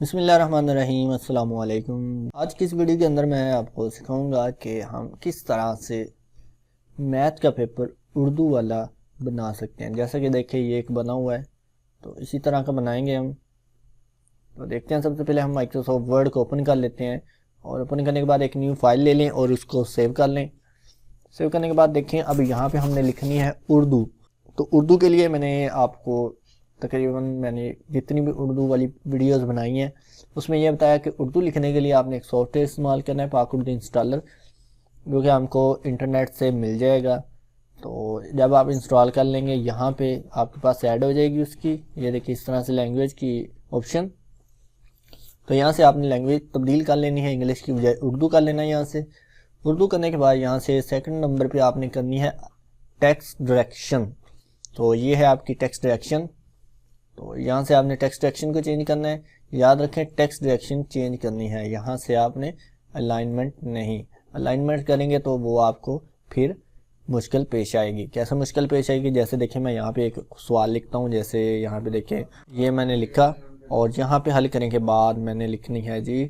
बिस्मिल्लाहिर्रहमानिर्रहीम अस्सलाम वालेकुम। आज की इस वीडियो के अंदर मैं आपको सिखाऊंगा कि हम किस तरह से मैथ का पेपर उर्दू वाला बना सकते हैं। जैसा कि देखिए ये एक बना हुआ है, तो इसी तरह का बनाएंगे हम। तो देखते हैं, सबसे पहले हम माइक्रोसॉफ्ट वर्ड को ओपन कर लेते हैं और ओपन करने के बाद एक न्यू फाइल ले लें और उसको सेव कर लें। सेव करने के बाद देखें, अब यहाँ पे हमने लिखनी है उर्दू। तो उर्दू के लिए मैंने आपको तकरीबन जितनी भी उर्दू वाली वीडियोस बनाई हैं उसमें यह बताया कि उर्दू लिखने के लिए आपने एक सॉफ्टवेयर इस्तेमाल करना है, पाक उर्दू इंस्टॉलर, जो कि हमको इंटरनेट से मिल जाएगा। तो जब आप इंस्टॉल कर लेंगे, यहाँ पे आपके पास ऐड हो जाएगी उसकी, ये देखिए इस तरह से लैंग्वेज की ऑप्शन। तो यहाँ से आपने लैंग्वेज तब्दील कर लेनी है, इंग्लिश की बजाय उर्दू कर लेना है। यहाँ से उर्दू करने के बाद यहाँ से सेकंड नंबर पे आपने करनी है टेक्स्ट डायरेक्शन। तो ये है आपकी टेक्स्ट डायरेक्शन। तो यहाँ से आपने टेक्स्ट डायरेक्शन को चेंज करना है। याद रखें, टेक्स्ट डायरेक्शन चेंज करनी है, यहाँ से आपने अलाइनमेंट नहीं। अलाइनमेंट करेंगे तो वो आपको फिर मुश्किल पेश आएगी। कैसे मुश्किल पेश आएगी? जैसे देखिए मैं यहाँ पे एक सवाल लिखता हूँ, जैसे यहाँ पे देखिए ये मैंने लिखा और यहाँ पे हल करने के बाद मैंने लिखनी है जी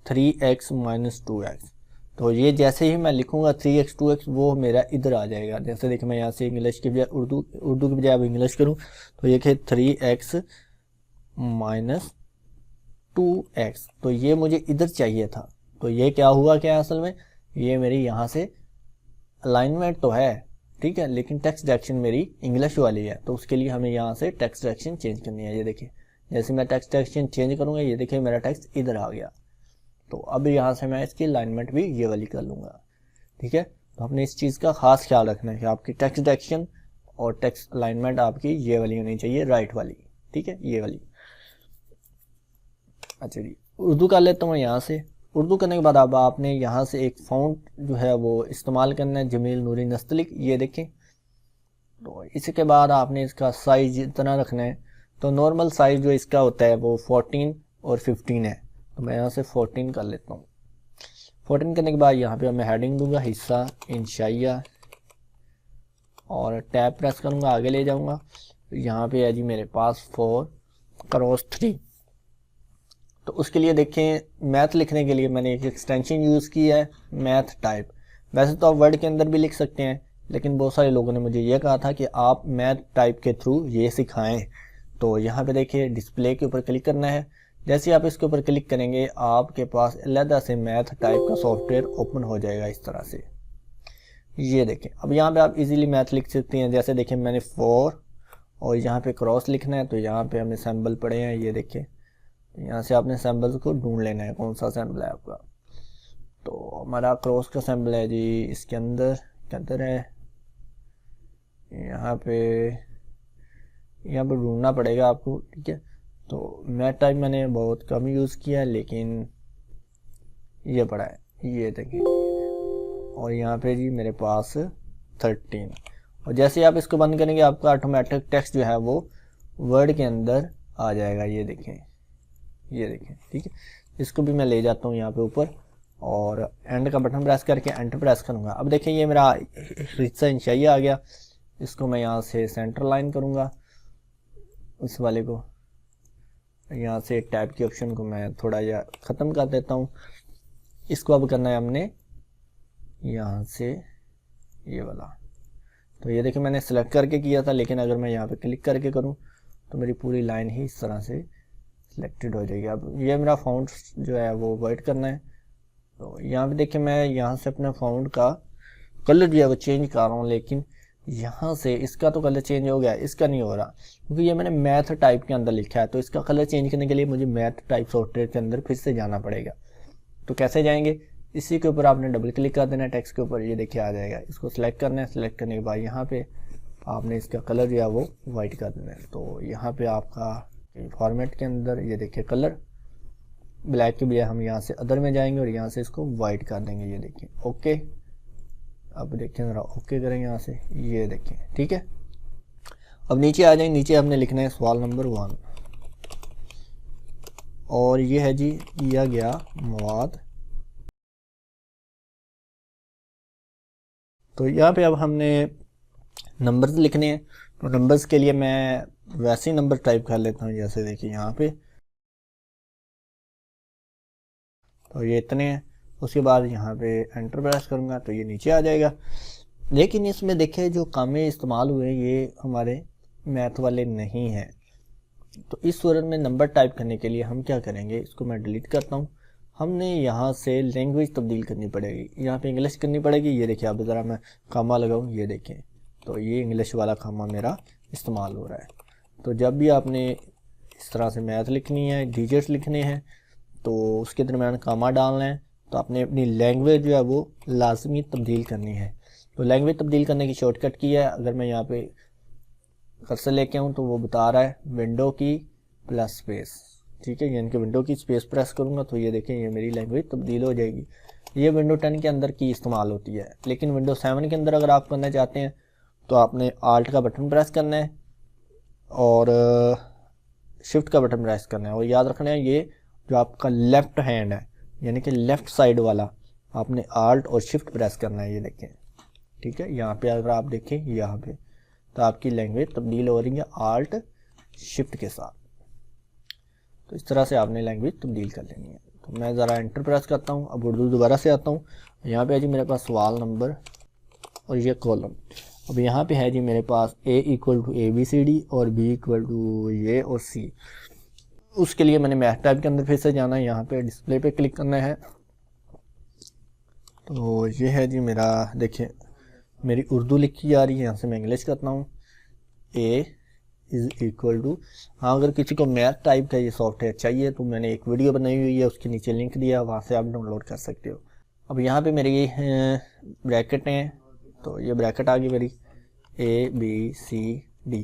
3x - 2x। तो ये जैसे ही मैं लिखूंगा 3x 2x वो मेरा इधर आ जाएगा। जैसे देखिए मैं यहाँ से इंग्लिश की बजाय उर्दू की बजाय अब इंग्लिश करूँ तो ये 3x - 2x, तो ये मुझे इधर चाहिए था। तो ये क्या हुआ, क्या असल में ये मेरी यहाँ से अलाइनमेंट तो है, ठीक है, लेकिन टेक्स्ट डायरेक्शन मेरी इंग्लिश वाली है। तो उसके लिए हमें यहाँ से टेक्स्ट डायरेक्शन चेंज करनी है। ये देखिए जैसे मैं टेक्स्ट डायरेक्शन चेंज करूँगा, ये देखिए मेरा टेक्स्ट इधर आ गया। तो अब यहाँ से मैं इसकी अलाइनमेंट भी ये वाली कर लूँगा, ठीक है। तो आपने इस चीज़ का खास ख्याल रखना है कि आपकी टेक्स्ट डायरेक्शन और टेक्स्ट अलाइनमेंट आपकी ये वाली होनी चाहिए, राइट वाली, ठीक है, ये वाली। अच्छा जी, उर्दू कर लेता हूँ यहाँ से। उर्दू करने के बाद अब आपने यहाँ से एक फ़ॉन्ट जो है वो इस्तेमाल करना है, जमील नूरी नस्तलिक, ये देखें। तो इसके बाद आपने इसका साइज इतना रखना है। तो नॉर्मल साइज जो इसका होता है वो 14 और 15 है। तो मैं यहाँ से 14 कर लेता हूँ। 14 करने के बाद यहाँ पे मैं हेडिंग दूंगा हिस्सा इंशाइया और टैब प्रेस करूँगा, आगे ले जाऊँगा। यहाँ पे है जी मेरे पास 4x3। तो उसके लिए देखें, मैथ लिखने के लिए मैंने एक एक्सटेंशन यूज़ की है, मैथ टाइप। वैसे तो आप वर्ड के अंदर भी लिख सकते हैं, लेकिन बहुत सारे लोगों ने मुझे ये कहा था कि आप मैथ टाइप के थ्रू ये सिखाएं। तो यहाँ पे देखिए डिस्प्ले के ऊपर क्लिक करना है। जैसे ही आप इसके ऊपर क्लिक करेंगे आपके पास अलग से मैथ टाइप का सॉफ्टवेयर ओपन हो जाएगा इस तरह से। ये देखें, अब यहाँ पे आप इजीली मैथ लिख सकते हैं। जैसे देखें मैंने 4 और यहाँ पे क्रॉस लिखना है, तो यहाँ पे हमें सैम्बल पड़े हैं, ये देखें। यहाँ से आपने सैम्बल्स को ढूंढ लेना है, कौन सा सैम्बल है आपका। तो हमारा क्रॉस का सैम्बल है जी इसके अंदर है, यहाँ पे ढूंढना पड़ेगा आपको, ठीक है। तो मैथ टाइप मैंने बहुत कम यूज़ किया है, लेकिन ये पड़ा है, ये देखिए। और यहाँ पे जी मेरे पास 13। और जैसे ही आप इसको बंद करेंगे आपका ऑटोमेटिक टेक्स्ट जो है वो वर्ड के अंदर आ जाएगा, ये देखें, ये देखें, ठीक है। इसको भी मैं ले जाता हूँ यहाँ पे ऊपर और एंड का बटन प्रेस करके एंटर प्रेस करूँगा। अब देखिए ये मेरा हिस्सा इंशाइया आ गया। इसको मैं यहाँ से सेंटर लाइन करूँगा, इस वाले को। यहाँ से टैब की ऑप्शन को मैं थोड़ा या ख़त्म कर देता हूँ। इसको अब करना है हमने यहाँ से ये वाला। तो ये देखिए मैंने सेलेक्ट करके किया था, लेकिन अगर मैं यहाँ पे क्लिक करके करूँ तो मेरी पूरी लाइन ही इस तरह से सिलेक्टेड हो जाएगी। अब ये मेरा फाउंड जो है वो वाइट करना है। तो यहाँ पे देखिए मैं यहाँ से अपने फाउंड का कलर जो है वो चेंज कर रहा हूँ, लेकिन यहाँ से इसका तो कलर चेंज हो गया, इसका नहीं हो रहा, क्योंकि ये मैंने मैथ टाइप के अंदर लिखा है। तो इसका कलर चेंज करने के लिए मुझे मैथ टाइप सॉफ्टवेयर के अंदर फिर से जाना पड़ेगा। तो कैसे जाएंगे? इसी के ऊपर आपने डबल क्लिक कर देना है टेक्स्ट के ऊपर, ये देखिए आ जाएगा। इसको सिलेक्ट करना है, सिलेक्ट करने के बाद यहाँ पे आपने इसका कलर जो है वो वाइट कर देना है। तो यहाँ पे आपका फॉर्मेट के अंदर ये देखिए कलर ब्लैक के बजाय हम यहाँ से अदर में जाएंगे और यहाँ से इसको वाइट कर देंगे, ये देखिए ओके। अब देखिए ज़रा ओके करेंगे यहाँ से, ये देखिए, ठीक है। अब नीचे आ जाएंगे, नीचे हमने लिखना है सवाल नंबर 1 और ये है जी दिया गया मवाद। तो यहाँ पे अब हमने नंबर्स लिखने हैं। तो नंबर्स के लिए मैं वैसे ही नंबर टाइप कर लेता हूँ, जैसे देखिए यहाँ पे तो ये इतने हैं। उसके बाद यहाँ पे एंटर प्रेस करूँगा तो ये नीचे आ जाएगा। लेकिन इसमें देखिए जो कामे इस्तेमाल हुए ये हमारे मैथ वाले नहीं हैं। तो इस सूरत में नंबर टाइप करने के लिए हम क्या करेंगे, इसको मैं डिलीट करता हूँ। हमने यहाँ से लैंग्वेज तब्दील करनी पड़ेगी, यहाँ पे इंग्लिश करनी पड़ेगी। ये देखिए, अब ज़रा मैं कामा लगाऊँ, ये देखें तो ये इंग्लिश वाला कामा मेरा इस्तेमाल हो रहा है। तो जब भी आपने इस तरह से मैथ लिखनी है, डिजिट्स लिखने हैं, तो उसके दरम्यान कामा डालना है, तो आपने अपनी लैंग्वेज जो है वो लाजमी तब्दील करनी है। तो लैंग्वेज तब्दील करने की शॉर्टकट की है, अगर मैं यहाँ पे कर्सर लेके आऊँ तो वो बता रहा है विंडो की प्लस स्पेस, ठीक है। यानी कि विंडो की स्पेस प्रेस करूँगा तो ये देखें ये मेरी लैंग्वेज तब्दील हो जाएगी। ये विंडो 10 के अंदर की इस्तेमाल होती है, लेकिन विंडो 7 के अंदर अगर आप करना चाहते हैं तो आपने आल्ट का बटन प्रेस करना है और शिफ्ट का बटन प्रेस करना है। और याद रखना है ये जो आपका लेफ्ट हैंड है, यानी कि लेफ्ट साइड वाला, आपने आल्ट और शिफ्ट प्रेस करना है, ये देखें, ठीक है। यहाँ पे अगर आप देखें यहाँ पे, तो आपकी लैंग्वेज तब्दील हो रही है आल्ट शिफ्ट के साथ। तो इस तरह से आपने लैंग्वेज तब्दील कर लेनी है। तो मैं ज़रा एंटर प्रेस करता हूँ, अब उर्दू दोबारा से आता हूँ। यहाँ पे है जी मेरे पास सवाल नंबर और ये कॉलम। अब यहाँ पे है जी मेरे पास A इक्वल टू ABCD और B इक्वल टू ये और C। उसके लिए मैंने मैथ टाइप के अंदर फिर से जाना है, यहाँ पे डिस्प्ले पे क्लिक करना है। तो ये है जी मेरा, देखिए मेरी उर्दू लिखी जा रही है, यहाँ से मैं इंग्लिश करता हूँ। A इज़ इक्वल टू, हाँ अगर किसी को मैथ टाइप का ये सॉफ्टवेयर चाहिए तो मैंने एक वीडियो बनाई हुई है, उसके नीचे लिंक दिया, वहाँ से आप डाउनलोड कर सकते हो। अब यहाँ पे मेरी ब्रैकेट हैं, तो ये ब्रैकेट आ गई मेरी ABCD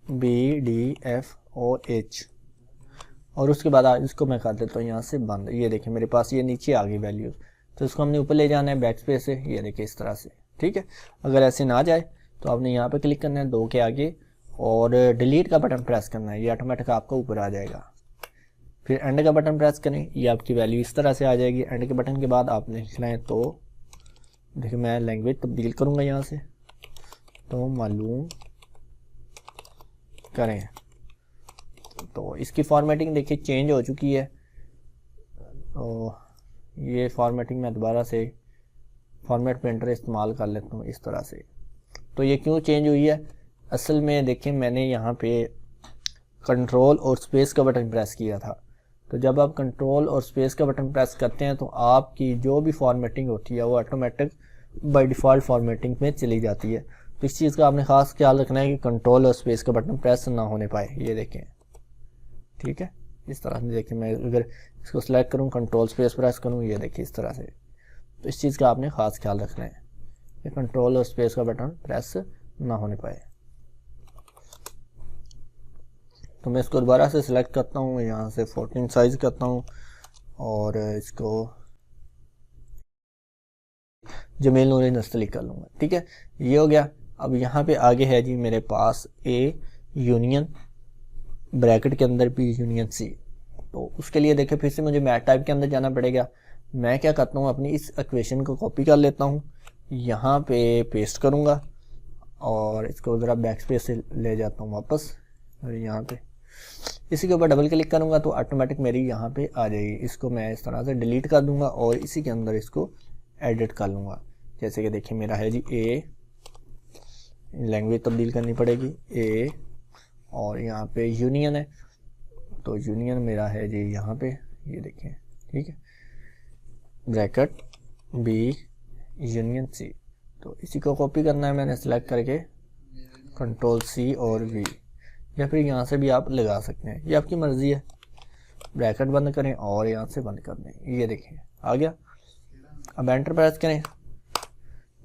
BDFOH, और उसके बाद इसको मैं कर देता हूँ यहाँ से बंद। ये देखिए मेरे पास ये नीचे आ गई वैल्यूज, तो इसको हमने ऊपर ले जाना है बैक स्पेस से, ये देखिए इस तरह से, ठीक है। अगर ऐसे ना जाए तो आपने यहाँ पे क्लिक करना है 2 के आगे और डिलीट का बटन प्रेस करना है, ये ऑटोमेटिक आपका ऊपर आ जाएगा। फिर एंड का बटन प्रेस करें, ये आपकी वैल्यू इस तरह से आ जाएगी। एंड के बटन के बाद आपने लिखना है, तो देखिए मैं लैंग्वेज तब्दील करूँगा यहाँ से, तो मालूम करें। तो इसकी फॉर्मेटिंग देखिए चेंज हो चुकी है। तो ये फॉर्मेटिंग मैं दोबारा से फॉर्मेट पेंटर इस्तेमाल कर लेता हूँ इस तरह से। तो ये क्यों चेंज हुई है, असल में देखिए मैंने यहाँ पे कंट्रोल और स्पेस का बटन प्रेस किया था। तो जब आप कंट्रोल और स्पेस का बटन प्रेस करते हैं तो आपकी जो भी फॉर्मेटिंग होती है वो ऑटोमेटिक बाय डिफ़ॉल्ट फॉर्मेटिंग में चली जाती है। तो इस चीज़ का आपने ख़ास ख्याल रखना है कि कंट्रोल और स्पेस का बटन प्रेस ना होने पाए, ये देखें, ठीक है। इस तरह से देखिए मैं अगर इसको सिलेक्ट करूँ, कंट्रोल स्पेस प्रेस करूँ, ये देखिए इस तरह से। तो इस चीज़ का आपने ख़ास ख्याल रखना है कि कंट्रोल और स्पेस का बटन प्रेस ना होने पाए। तो मैं इसको दोबारा से सिलेक्ट करता हूँ, यहाँ से 14 साइज करता हूँ और इसको जमील नूरी नस्तली कर लूँगा, ठीक है। ये हो गया। अब यहाँ पे आगे है जी मेरे पास A यूनियन ब्रैकेट के अंदर B यूनियन C। तो उसके लिए देखिए फिर से मुझे मैथ टाइप के अंदर जाना पड़ेगा। मैं क्या करता हूँ, अपनी इस इक्वेशन को कॉपी कर लेता हूँ, यहाँ पे पेस्ट करूँगा और इसको ज़रा बैक स्पेस से ले जाता हूँ वापस, और यहाँ पे इसी के ऊपर डबल क्लिक करूँगा तो ऑटोमेटिक मेरी यहाँ पे आ जाएगी। इसको मैं इस तरह से डिलीट कर दूँगा और इसी के अंदर इसको एडिट कर लूँगा। जैसे कि देखिए मेरा है जी A, लैंग्वेज तब्दील करनी पड़ेगी A, और यहाँ पे यूनियन है, तो यूनियन मेरा है जी यहाँ पे, ये देखें, ठीक है, ब्रैकेट B यूनियन C। तो इसी को कॉपी करना है मैंने सेलेक्ट करके, कंट्रोल C और V, या फिर यहाँ से भी आप लगा सकते हैं, ये आपकी मर्ज़ी है। ब्रैकेट बंद करें और यहाँ से बंद कर दें, ये देखें आ गया। अब एंटर प्रेस करें,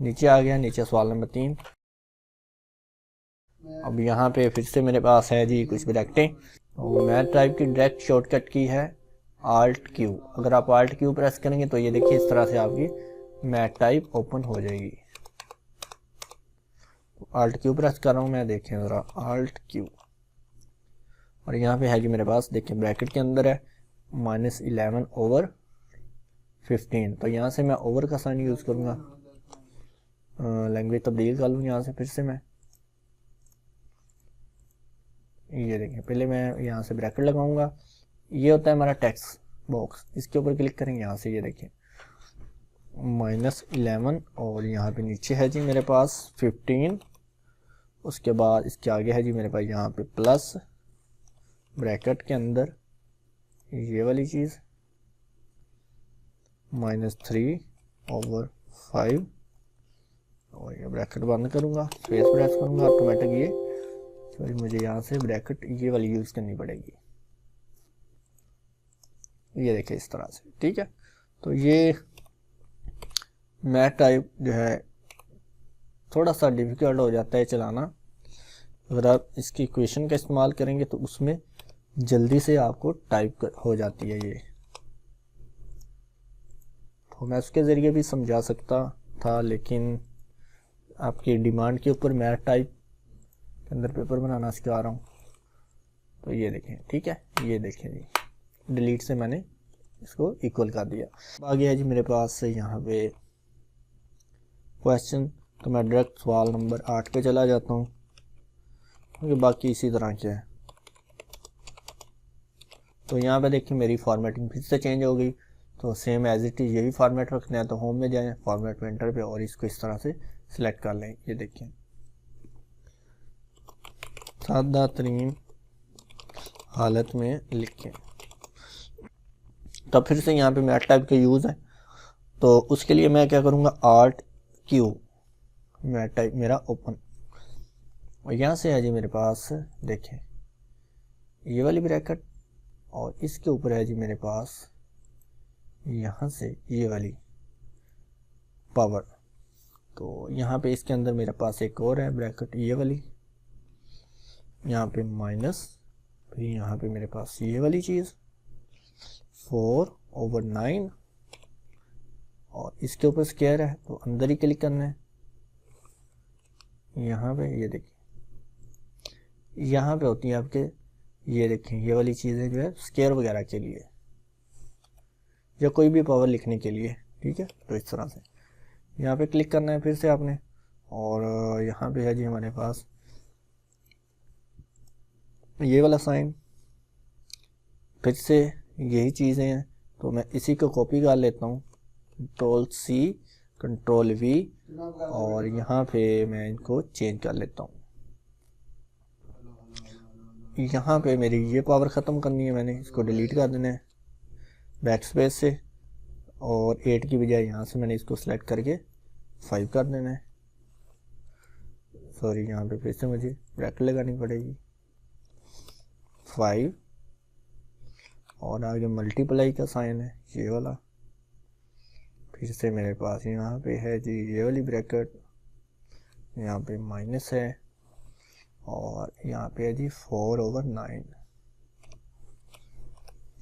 नीचे आ गया, नीचे सवाल नंबर 3। अब यहाँ पे फिर से मेरे पास है जी कुछ ब्रैकेटें, और मैथ टाइप की डायरेक्ट शॉर्टकट की है Alt Q। अगर आप Alt Q प्रेस करेंगे तो ये देखिए इस तरह से आपकी मैथ टाइप ओपन हो जाएगी। Alt Q प्रेस कर रहा हूँ मैं, देखें ज़रा Alt Q, और यहाँ पे है जी मेरे पास देखिए ब्रैकेट के अंदर है -11/15। तो यहाँ से मैं ओवर का साइन यूज़ करूँगा, लैंग्वेज तब्दील कर लूँ यहाँ से फिर से मैं, ये देखिए, पहले मैं यहाँ से ब्रैकेट लगाऊंगा, ये होता है हमारा टेक्स्ट बॉक्स, इसके ऊपर क्लिक करेंगे यहाँ से, ये देखिए -11 और यहाँ पे नीचे है जी मेरे पास 15, उसके बाद इसके आगे है जी मेरे पास यहाँ पे प्लस ब्रैकेट के अंदर ये वाली चीज़ -3/5 और ये ब्रैकेट बंद करूँगा, स्पेस प्रेस करूँगा, ऑटोमेटिक ये सॉरी मुझे यहाँ से ब्रैकेट ये वाली यूज़ करनी पड़ेगी, ये देखिए इस तरह से, ठीक है। तो ये मैथ टाइप जो है थोड़ा सा डिफ़िकल्ट हो जाता है चलाना, अगर आप इसकी इक्वेशन का इस्तेमाल करेंगे तो उसमें जल्दी से आपको टाइप हो जाती है ये। तो मैं उसके ज़रिए भी समझा सकता था, लेकिन आपकी डिमांड के ऊपर मैथ टाइप के अंदर पेपर बनाना सिखा रहा हूँ। तो ये देखें, ठीक है, ये देखें जी, डिलीट से मैंने इसको इक्वल कर दिया। आ गया जी मेरे पास यहाँ पे क्वेश्चन, तो मैं डायरेक्ट सवाल नंबर 8 पे चला जाता हूँ, क्योंकि बाकी इसी तरह के है। तो यहाँ पे देखिए मेरी फॉर्मेटिंग फिर से चेंज हो गई, तो सेम एज इट इज़ यही फॉर्मेट रखना है, तो होम में जाएं, फॉर्मेट में एंटर पे और इसको इस तरह से सिलेक्ट कर लें। ये देखिए सादा तरीन हालत में लिखें। तब फिर से यहाँ पे मैथ टाइप का यूज़ है, तो उसके लिए मैं क्या करूँगा, Alt Q, मैथ टाइप मेरा ओपन, और यहाँ से है जी मेरे पास देखें ये वाली ब्रैकेट, और इसके ऊपर है जी मेरे पास यहाँ से ये वाली पावर। तो यहाँ पे इसके अंदर मेरे पास एक और है ब्रैकेट ये वाली, यहाँ पे माइनस, फिर यहाँ पे मेरे पास ये वाली चीज़ 4/9 और इसके ऊपर स्क्वायर है, तो अंदर ही क्लिक करना है। यहाँ पे ये देखिए, यहाँ पे होती है आपके, ये देखें ये वाली चीज़ें जो है स्क्वायर वगैरह के लिए या कोई भी पावर लिखने के लिए, ठीक है। तो इस तरह से यहाँ पे क्लिक करना है फिर से आपने, और यहाँ पे है जी हमारे पास ये वाला साइन, फिर से यही चीज़ें हैं, तो मैं इसी को कॉपी कर लेता हूँ, Ctrl+C Ctrl+V, और यहाँ पे मैं इनको चेंज कर लेता हूँ। यहाँ पे मेरी ये पावर ख़त्म करनी है, मैंने इसको डिलीट कर देना है बैक स्पेस से, और 8 की बजाय यहाँ से मैंने इसको सेलेक्ट करके 5 कर देना है। सॉरी, यहाँ पे फिर से मुझे ब्रैकेट लगानी पड़ेगी 5, और आगे मल्टीप्लाई का साइन है ये वाला, फिर से मेरे पास यहाँ पे है जी ये वाली ब्रैकेट, यहाँ पे माइनस है, और यहाँ पे है जी 4/9,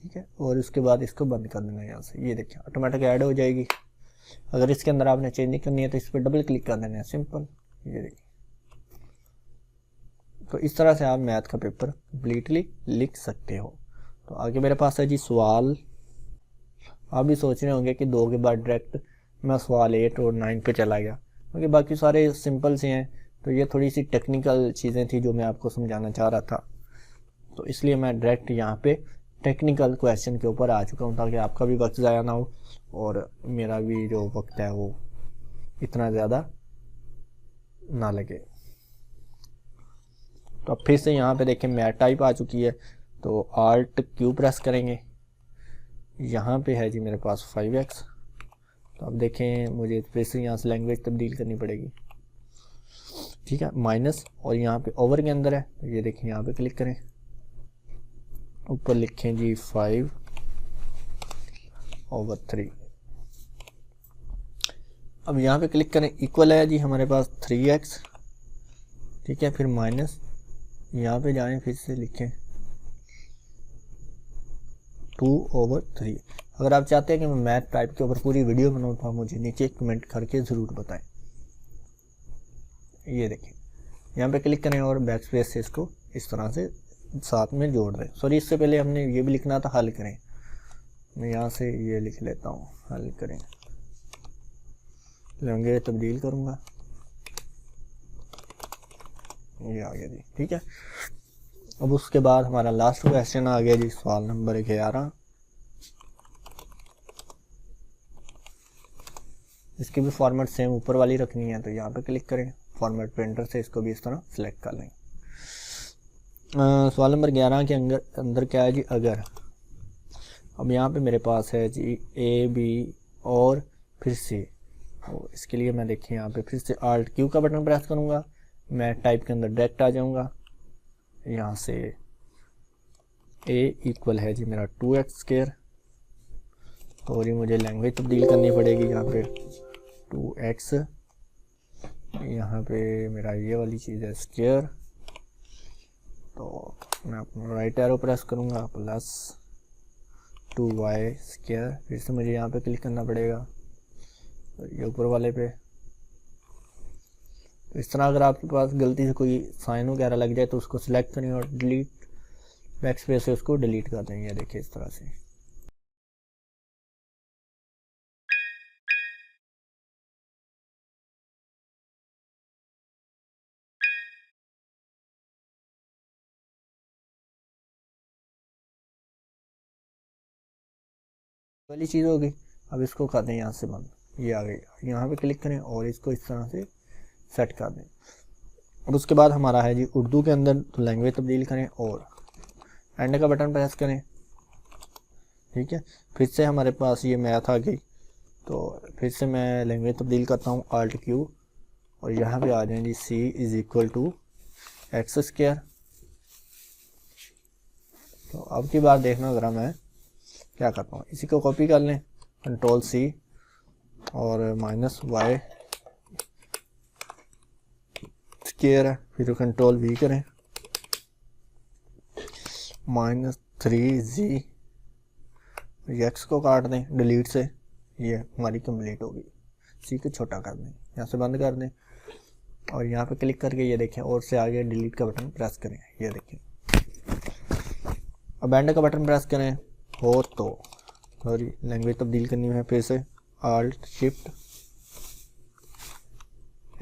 ठीक है। और उसके बाद इसको बंद कर देना यहाँ से, ये देखिए ऑटोमेटिक ऐड हो जाएगी। अगर इसके अंदर आपने चेंज नहीं करनी है तो इस पर डबल क्लिक कर देना है, सिंपल, ये देखिए। तो इस तरह से आप मैथ का पेपर कम्प्लीटली लिख सकते हो। तो आगे मेरे पास है जी सवाल। आप भी सोच रहे होंगे कि 2 के बाद डायरेक्ट मैं सवाल 8 और 9 पे चला गया, क्योंकि बाकी सारे सिंपल से हैं, तो ये थोड़ी सी टेक्निकल चीज़ें थी जो मैं आपको समझाना चाह रहा था, तो इसलिए मैं डायरेक्ट यहाँ पे टेक्निकल क्वेश्चन के ऊपर आ चुका हूँ, ताकि आपका भी वक्त ज़ाया ना हो और मेरा भी जो वक्त है वो इतना ज़्यादा ना लगे। तो अब फिर से यहाँ पे देखें मैथ टाइप आ चुकी है, तो Alt Q प्रेस करेंगे, यहाँ पे है जी मेरे पास 5x। तो अब देखें मुझे फिर से यहाँ से लैंग्वेज तब्दील करनी पड़ेगी, ठीक है, माइनस, और यहाँ पे ओवर के अंदर है, तो ये देखें यहाँ पे क्लिक करें, ऊपर लिखें जी 5/3। अब यहाँ पे क्लिक करें, इक्वल है जी हमारे पास 3x, ठीक है, फिर माइनस, यहाँ पे जाएं, फिर से लिखें 2/3। अगर आप चाहते हैं कि मैं मैथ टाइप के ऊपर पूरी वीडियो बनाऊँ तो आप मुझे नीचे कमेंट करके ज़रूर बताएं। ये देखिए यहाँ पे क्लिक करें और बैक स्पेस से इसको इस तरह से साथ में जोड़ दें। सॉरी, इससे पहले हमने ये भी लिखना था, हल करें। मैं यहाँ से ये लिख लेता हूँ, हल करें, लंगे तब्दील करूँगा, ये आ गया जी, ठीक है। अब उसके बाद हमारा लास्ट क्वेश्चन आ गया जी, सवाल नंबर 11। इसकी भी फॉर्मेट सेम ऊपर वाली रखनी है, तो यहाँ पे क्लिक करें, फॉर्मेट प्रिंटर से इसको भी इस तरह सेलेक्ट कर लें। सवाल नंबर 11 के अंदर क्या है जी, अगर। अब यहाँ पे मेरे पास है जी ए बी और फिर सी। तो इसके लिए मैं देखिए यहाँ पे फिर से Alt Q का बटन प्रेस करूँगा, मैं टाइप के अंदर डायरेक्ट आ जाऊँगा। यहाँ से a इक्वल है जी मेरा 2x², और ये मुझे लैंग्वेज तब्दील करनी पड़ेगी। यहाँ पे 2x, यहाँ पे मेरा ये वाली चीज़ है स्क्वायर, तो मैं अपना राइट एरो प्रेस करूँगा, प्लस 2y²। फिर से मुझे यहाँ पे क्लिक करना पड़ेगा, ये ऊपर वाले पे। तो इस तरह अगर आपके पास गलती से कोई साइन वगैरह लग जाए तो उसको सिलेक्ट करें और डिलीट बैकस्पेस से उसको डिलीट कर देंगे। ये देखिए इस तरह से। वाली चीज़ होगी। अब इसको कर दें यहाँ से बंद, ये आ गई। यहाँ पे क्लिक करें और इसको इस तरह से सेट कर दें। अब उसके बाद हमारा है जी उर्दू के अंदर, तो लैंग्वेज तब्दील करें और एंड का बटन प्रेस करें। ठीक है, फिर से हमारे पास ये मैथ आ गई, तो फिर से मैं लैंग्वेज तब्दील करता हूँ Alt Q, और यहाँ पे आ जाए जी c = x²। तो अब की बार देखना ज़रा मैं क्या करता हूँ, इसी को कॉपी कर लें, Ctrl+C और -y² है, फिर Ctrl+V करें, -3z, x को काट दें डिलीट से, ये हमारी कंप्लीट होगी। सी को छोटा कर दें, यहाँ से बंद कर दें, और यहाँ पे क्लिक करके ये देखें और से आगे डिलीट का बटन प्रेस करें। ये देखें, अब एंड का बटन प्रेस करें, हो तो सॉरी लैंग्वेज तब्दील करनी है, फिर से Alt Shift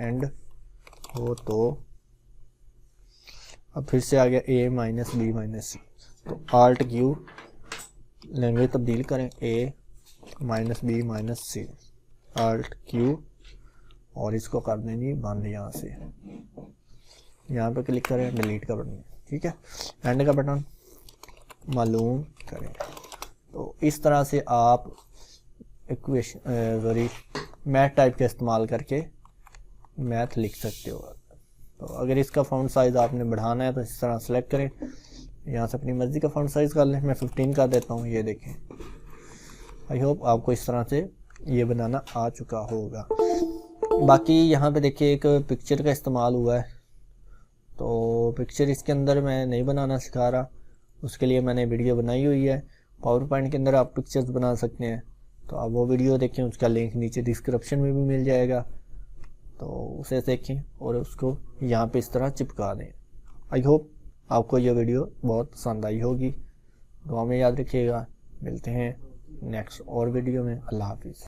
एंड, हो तो अब फिर से आ गया a - b - c, तो Alt Q लैंग्वेज तब्दील करें a - b - c, Alt Q, और इसको कर दें जी बंद। यहाँ से यहाँ पे क्लिक करें, डिलीट का बटन। ठीक है, एंड का बटन मालूम करें। तो इस तरह से आप इक्वेशन मैथ टाइप का इस्तेमाल करके मैथ लिख सकते हो। तो अगर इसका फ़ॉन्ट साइज़ आपने बढ़ाना है तो इस तरह सेलेक्ट करें, यहाँ से अपनी मर्ज़ी का फ़ॉन्ट साइज़ कर लें। मैं 15 कर देता हूँ। ये देखें, आई होप आपको इस तरह से ये बनाना आ चुका होगा। बाकी यहाँ पे देखिए एक पिक्चर का इस्तेमाल हुआ है, तो पिक्चर इसके अंदर मैं नहीं बनाना सिखा रहा, उसके लिए मैंने वीडियो बनाई हुई है। पावर पॉइंट के अंदर आप पिक्चर्स बना सकते हैं, तो आप वो वीडियो देखें, उसका लिंक नीचे डिस्क्रिप्शन में भी मिल जाएगा, तो उसे देखें और उसको यहाँ पे इस तरह चिपका दें। आई होप आपको ये वीडियो बहुत पसंद आई होगी। दुआ में याद रखिएगा, मिलते हैं नेक्स्ट और वीडियो में। अल्लाह हाफिज़।